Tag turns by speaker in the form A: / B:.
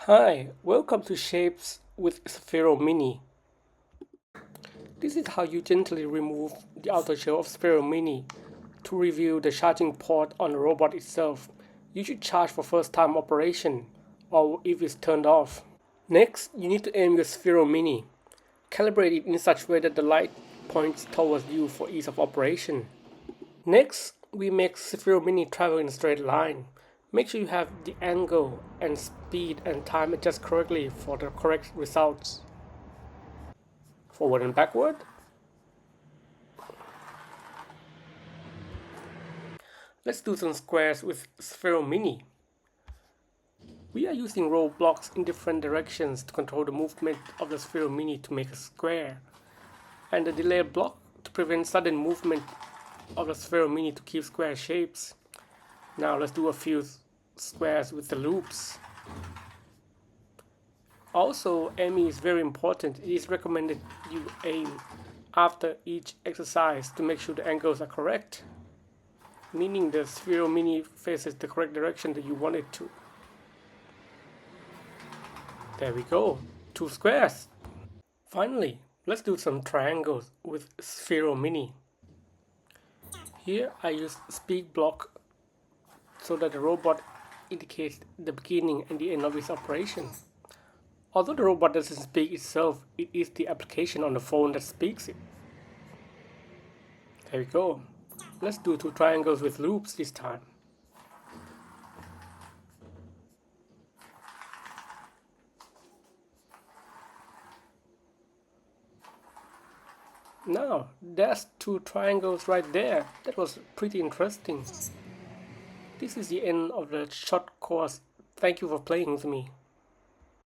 A: Hi, welcome to Shapes with Sphero Mini. This is how you gently remove the outer shell of Sphero Mini to reveal the charging port on the robot itself. You should charge for first time operation or if it's turned off. Next, you need to aim your Sphero Mini. Calibrate it in such a way that the light points towards you for ease of operation. Next, we make Sphero Mini travel in a straight line. Make sure you have the angle and speed and time adjust correctly for the correct results. Forward and backward. Let's do some squares with Sphero Mini. We are using row blocks in different directions to control the movement of the Sphero Mini to make a square, and the delay block to prevent sudden movement of the Sphero Mini to keep square shapes. Now let's do a few squares with the loops. Also, aiming is very important. It is recommended you aim after each exercise to make sure the angles are correct, meaning the Sphero Mini faces the correct direction that you want it to. There we go, 2 squares. Finally, let's do some triangles with Sphero Mini. Here I use speed block so that the robot indicates the beginning and the end of its operation. Although the robot doesn't speak itself, it is the application on the phone that speaks it. There we go. Let's do 2 triangles with loops this time. Now, there's 2 triangles right there. That was pretty interesting. This is the end of the short course. Thank you for playing with me.